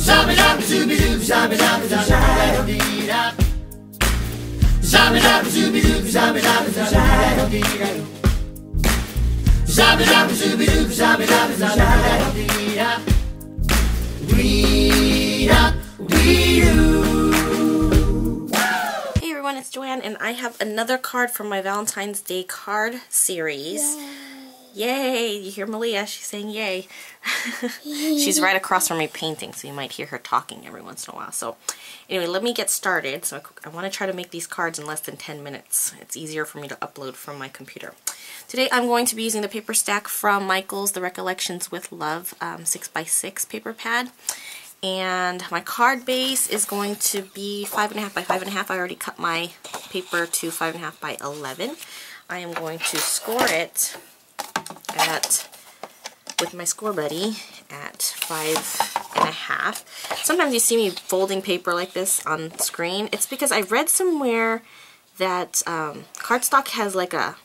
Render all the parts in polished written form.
Everyone, it's Joanne, and I have another card from my Valentine's Day card series. Yay! You hear Malia? She's saying yay. She's right across from me painting, so you might hear her talking every once in a while. So anyway, let me get started. So I want to try to make these cards in less than 10 minutes. It's easier for me to upload from my computer. Today I'm going to be using the paper stack from Michael's The Recollections with Love 6x6 paper pad. And my card base is going to be 5.5 by 5.5. I already cut my paper to 5.5 by 11. I am going to score it with my score buddy at 5.5. Sometimes you see me folding paper like this on screen. It's because I read somewhere that cardstock has like a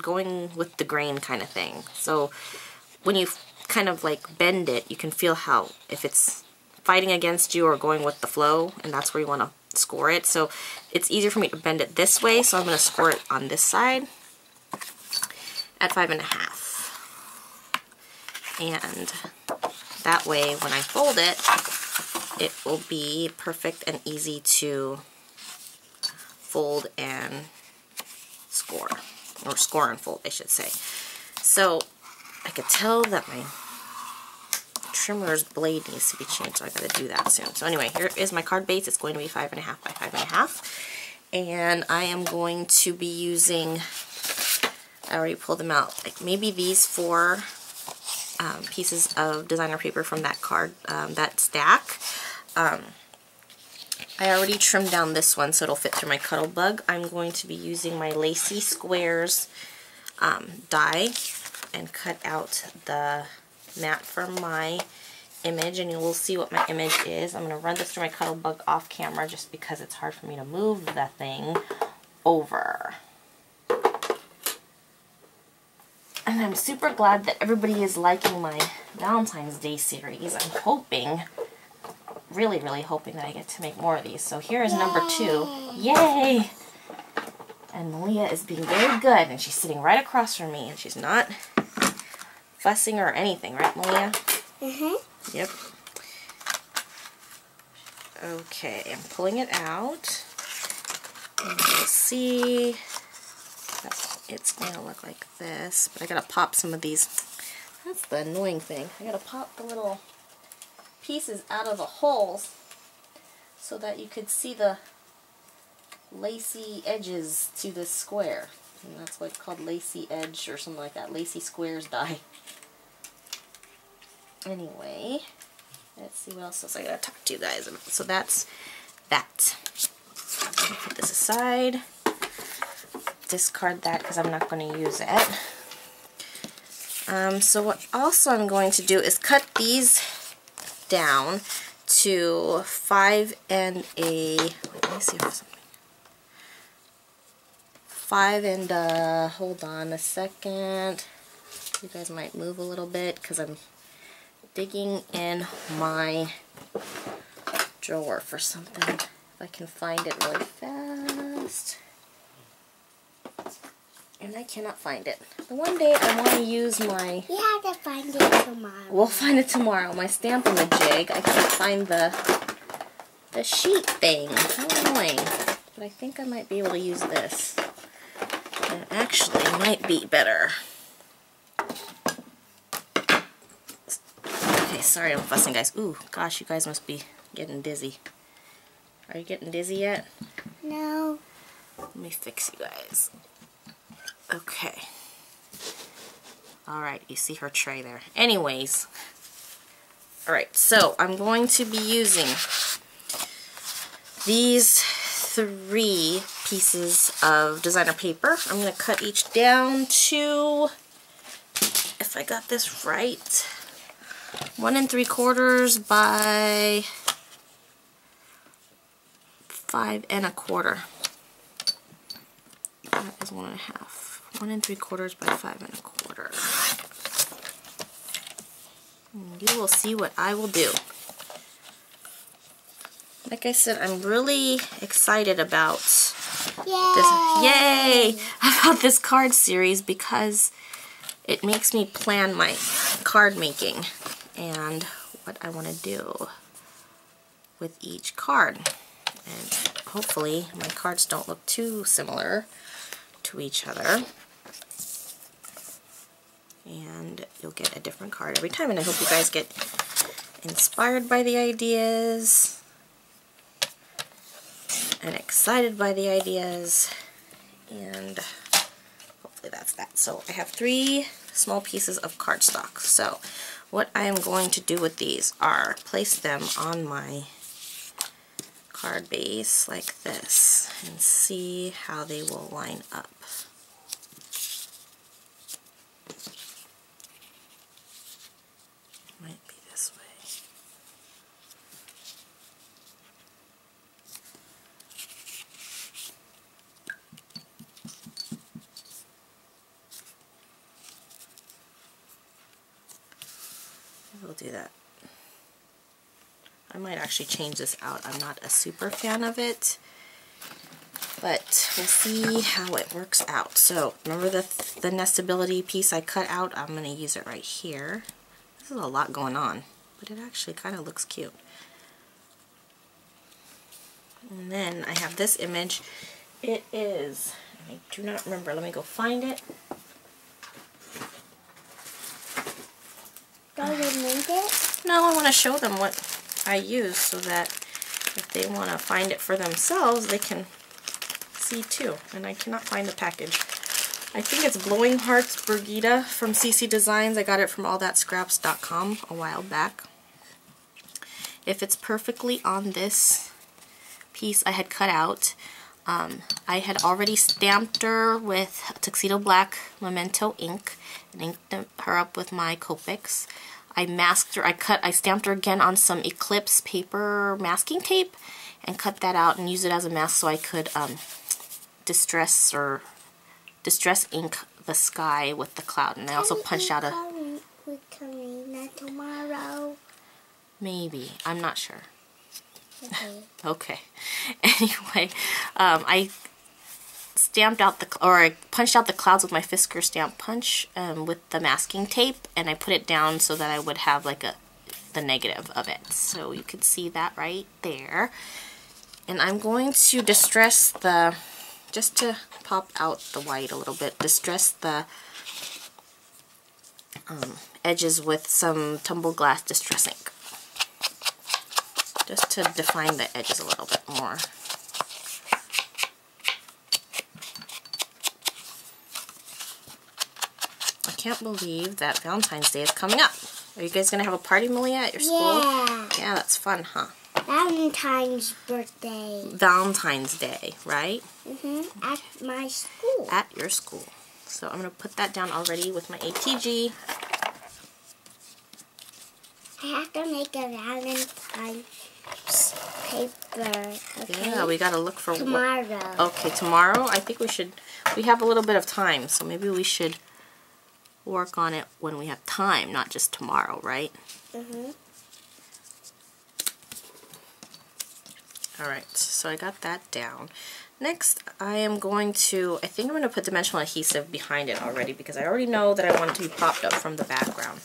going with the grain kind of thing. So when you kind of like bend it, you can feel how if it's fighting against you or going with the flow, and that's where you want to score it. So it's easier for me to bend it this way, so I'm going to score it on this side at 5.5. And that way when I fold it, it will be perfect and easy to fold and score, or score and fold I should say. So I could tell that my trimmer's blade needs to be changed, so I gotta do that soon. So anyway, here is my card base. It's going to be 5.5 by 5.5, and I am going to be using, I already pulled them out, like maybe these 4 pieces of designer paper from that card, that stack. I already trimmed down this one so it'll fit through my Cuddle Bug. I'm going to be using my Lacy Squares die and cut out the mat for my image, and you will see what my image is. I'm going to run this through my Cuddle Bug off camera just because it's hard for me to move the thing over. And I'm super glad that everybody is liking my Valentine's Day series. I'm hoping, really hoping that I get to make more of these. So here is number 2. Yay! And Malia is being very good, and she's sitting right across from me, and she's not fussing or anything, right, Malia? Mm-hmm. Yep. Okay, I'm pulling it out, and you'll see that it's going to look like this, but I gotta pop some of these. That's the annoying thing. I gotta pop the little pieces out of the holes so that you could see the lacy edges to this square. And that's what's called lacy edge or something like that. Lacy Squares die. Anyway, let's see what else I gotta talk to you guys about. So that's that. I'll put this aside. Discard that because I'm not going to use it. So what also I'm going to do is cut these down to 5 and a, let me see if something. 5 and hold on a second. You guys might move a little bit because I'm digging in my drawer for something. If I can find it really fast. And I cannot find it. But one day I want to use my... We have to find it tomorrow. We'll find it tomorrow. My Stamp-A-Majig. I can't find the sheet thing. How annoying. But I think I might be able to use this. And it actually might be better. Okay, sorry I'm fussing, guys. Ooh, gosh, you guys must be getting dizzy. Are you getting dizzy yet? No. Let me fix you guys. Okay. Alright, you see her tray there. Anyways. Alright, so I'm going to be using these 3 pieces of designer paper. I'm going to cut each down to, if I got this right, 1 3/4 by 5 1/4. That is 1 1/2. 1 3/4 by 5 1/4. And you will see what I will do. like I said, I'm really excited about about this card series because it makes me plan my card making and what I want to do with each card. And hopefully my cards don't look too similar to each other. And you'll get a different card every time. And I hope you guys get inspired by the ideas and excited by the ideas. And hopefully that's that. So I have 3 small pieces of cardstock. So what I am going to do with these are place them on my card base like this and see how they will line up. Might be this way. We'll do that. I might actually change this out. I'm not a super fan of it, but we'll see how it works out. So remember the nestability piece I cut out? I'm going to use it right here. This is a lot going on, but it actually kind of looks cute. And then I have this image. It is, I do not remember. Let me go find it. Does it need it? No, I want to show them what I use so that if they want to find it for themselves, they can see too. And I cannot find the package. I think it's Blowing Hearts Brigida from CC Designs. I got it from allthatscraps.com a while back. If it's perfectly on this piece I had cut out, I had already stamped her with Tuxedo Black Memento ink and inked her up with my Copics. I masked her, I stamped her again on some Eclipse paper masking tape and cut that out and used it as a mask so I could distress ink the sky with the cloud. And I also punched out a... We're coming not tomorrow. Maybe, I'm not sure. Okay. Okay. Anyway, I stamped out I punched out the clouds with my Fisker stamp punch with the masking tape, and I put it down so that I would have like the negative of it. So you could see that right there. And I'm going to distress just to pop out the white a little bit, distress the edges with some Tumble Glass Distress ink. Just to define the edges a little bit more. I can't believe that Valentine's Day is coming up. Are you guys going to have a party, Malia, at your school? Yeah, that's fun, huh? Valentine's birthday. Valentine's Day, right? At my school. At your school. So I'm going to put that down already with my ATG. I have to make a Valentine's paper. Okay? Yeah, we got to look for tomorrow. Okay, tomorrow? I think we have a little bit of time, so maybe we should work on it when we have time, not just tomorrow, right? Alright, so I got that down. Next, I think I'm going to put dimensional adhesive behind it already because I already know that I want it to be popped up from the background.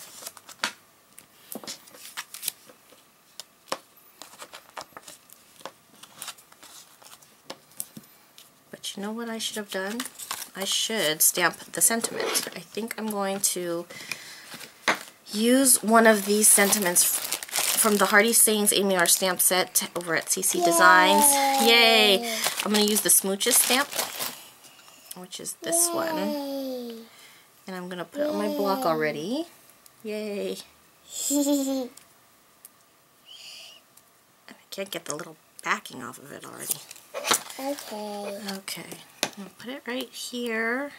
But you know what I should have done? I should stamp the sentiment. I think I'm going to use one of these sentiments from the Hardy Sayings Amy R stamp set over at CC Designs. Yay! I'm going to use the Smooches stamp, which is this one. And I'm going to put it on my block already. Yay! I can't get the little backing off of it already. Okay. I'm going to put it right here.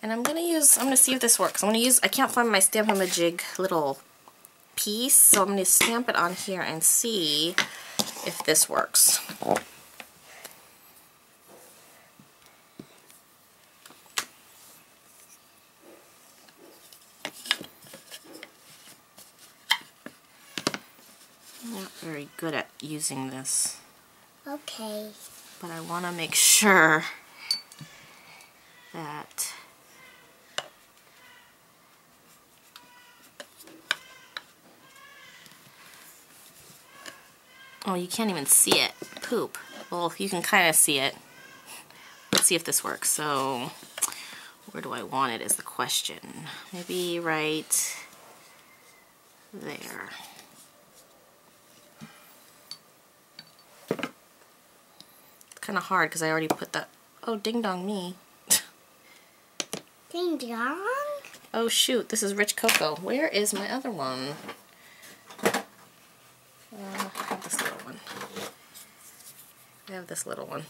And I'm going to see if this works. I can't find my Stamp-A-Majig little piece, so I'm going to stamp it on here and see if this works. I'm not very good at using this. Okay. But I want to make sure that oh, you can't even see it. Poop. Well, you can kind of see it. Let's see if this works. So, where do I want it is the question. Maybe right there. It's kind of hard because I already put that. Oh, ding dong me. Ding dong? Oh shoot, this is rich cocoa. Where is my other one? I have this little one. I have this little one.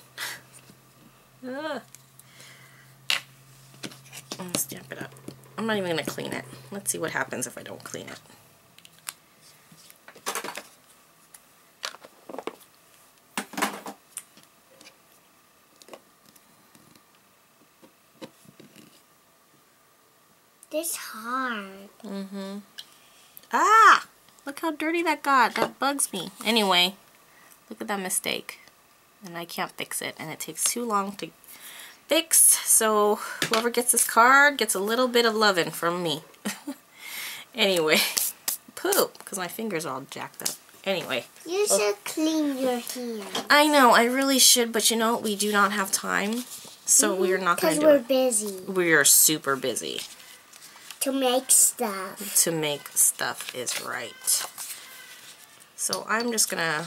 Let's stamp it up. I'm not even going to clean it. Let's see what happens if I don't clean it. This hard. Mm-hmm. Ah! Look how dirty that got. That bugs me. Anyway, look at that mistake. And I can't fix it. And it takes too long to fix. So whoever gets this card gets a little bit of loving from me. Anyway. Poop. Because my fingers are all jacked up. Anyway. You should clean your hands. I know. I really should. But you know, we do not have time. So we're not going to do it. Because we're busy. We are super busy. To make stuff. To make stuff is right. So I'm just gonna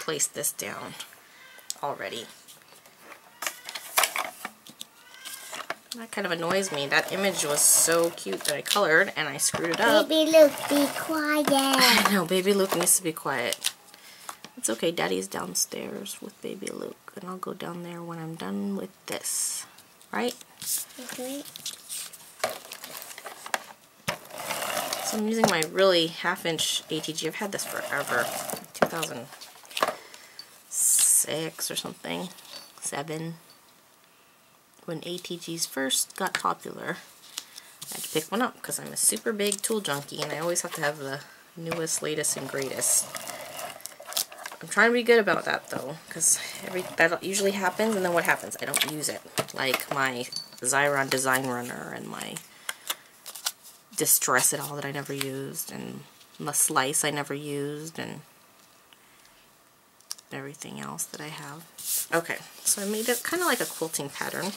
place this down already. That kind of annoys me. That image was so cute that I colored and I screwed it up. Baby Luke, be quiet. I know, Baby Luke needs to be quiet. It's okay, Daddy's downstairs with Baby Luke and I'll go down there when I'm done with this. Right? Okay. So I'm using my really half-inch ATG. I've had this forever. 2006 or something. 7. When ATGs first got popular. I had to pick one up because I'm a super big tool junkie and I always have to have the newest, latest, and greatest. I'm trying to be good about that though, because that usually happens, and then what happens? I don't use it. Like my Xyron Design Runner and my Distress It All that I never used, and the Slice I never used, and everything else that I have. Okay, so I made it kind of like a quilting pattern.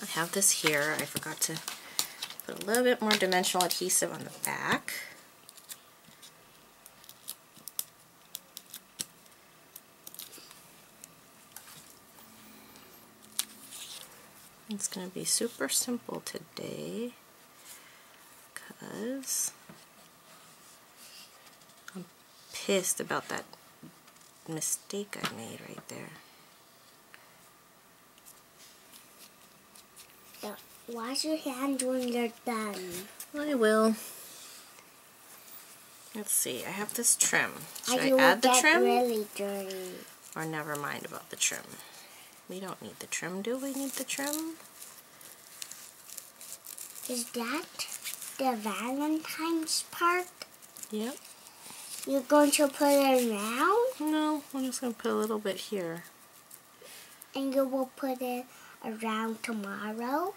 I have this here. I forgot to put a little bit more dimensional adhesive on the back. It's going to be super simple today because I'm pissed about that mistake I made right there. Wash your hands when you're done. I will. Let's see, I have this trim. Should I will add the get trim? Really dirty. Or never mind about the trim? We don't need the trim, do we need the trim? Is that the Valentines part? Yep. You're going to put it around? No, I'm just going to put a little bit here. And you will put it around tomorrow?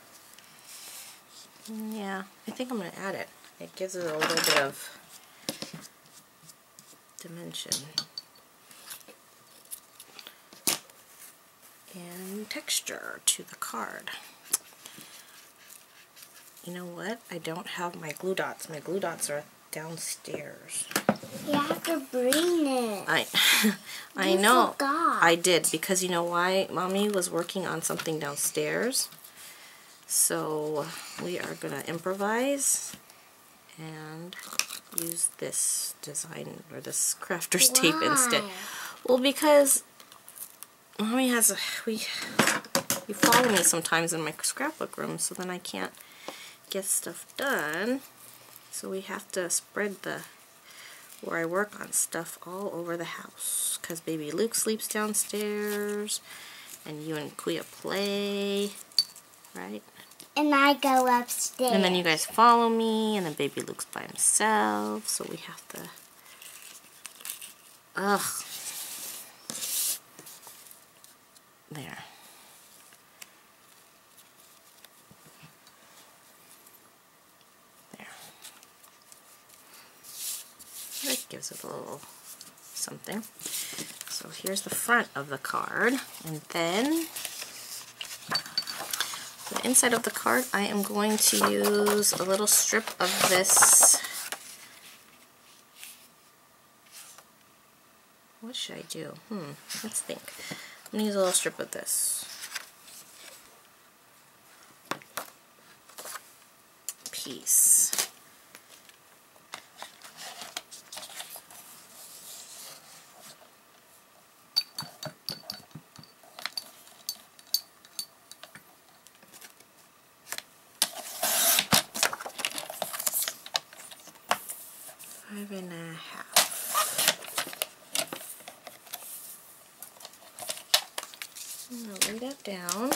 Yeah, I think I'm going to add it. It gives it a little bit of dimension and texture to the card. You know what? I don't have my glue dots. My glue dots are downstairs. You have to bring it. I know. Forgot. I did, because you know why? Mommy was working on something downstairs. So we are going to improvise and use this design, or this crafter's tape instead. Well, because Mommy has you follow me sometimes in my scrapbook room, so then I can't get stuff done. So we have to spread where I work on stuff all over the house, because Baby Luke sleeps downstairs and you and Kuya play, right? And I go upstairs. And then you guys follow me, and then Baby Luke's by himself, so we have to Ugh. There. There. That gives it a little something. So here's the front of the card, and then the inside of the card I am going to use a little strip of this. What should I do? Let's think. I'm going to use a little strip of this piece. Five and a half. I'm going to lay that down.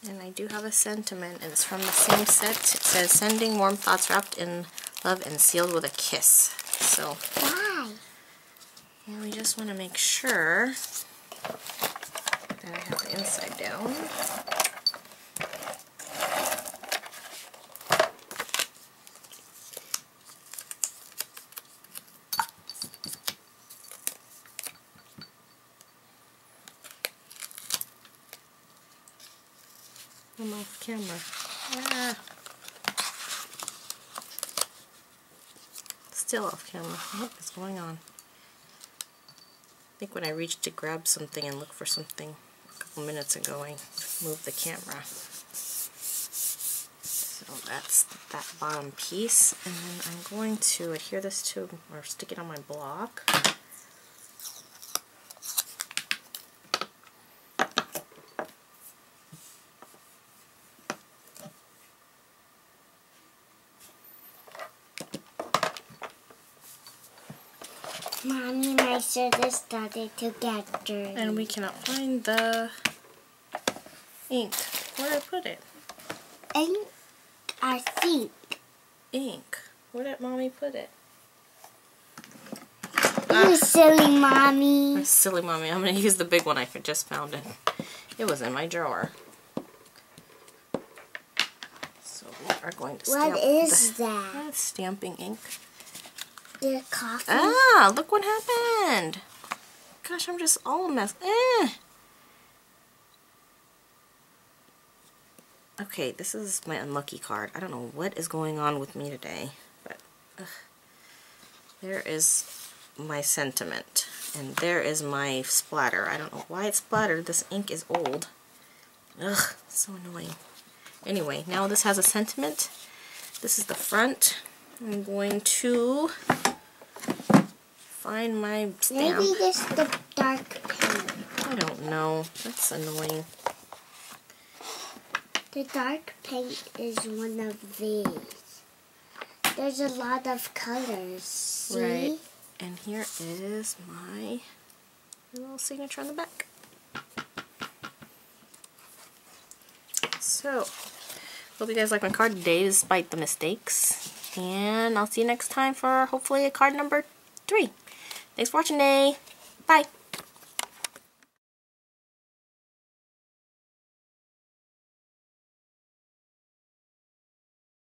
And I do have a sentiment, and it's from the same set. It says, "Sending warm thoughts wrapped in love and sealed with a kiss." So, Why? and we just want to make sure that I have the inside down. I'm off camera. Ah. Still off camera. What is going on? I think when I reached to grab something and look for something a couple minutes ago, I moved the camera. So that's that bottom piece, and then I'm going to adhere this to, or stick it on my block. Mommy, my shirt started to get dirty. And we cannot find the ink. Where did I put it? Ink, I think. Ink. Where did Mommy put it? You silly mommy. I'm silly Mommy. I'm going to use the big one I just found it. It was in my drawer. So we are going to stamp. What is that? That's stamping ink. The coffee? Ah, look what happened. Gosh, I'm just all a mess. Okay, this is my unlucky card. I don't know what is going on with me today, but there is my sentiment, and there is my splatter. I don't know why it's splattered. This ink is old. Ugh, so annoying. Anyway, now this has a sentiment. This is the front. I'm going to find my stamp. Maybe this is the dark paint. I don't know. That's annoying. The dark paint is one of these. There's a lot of colors. See? Right. And here is my little signature on the back. So, hope you guys like my card today despite the mistakes. And I'll see you next time for hopefully card number 3. Thanks for watching today. Bye.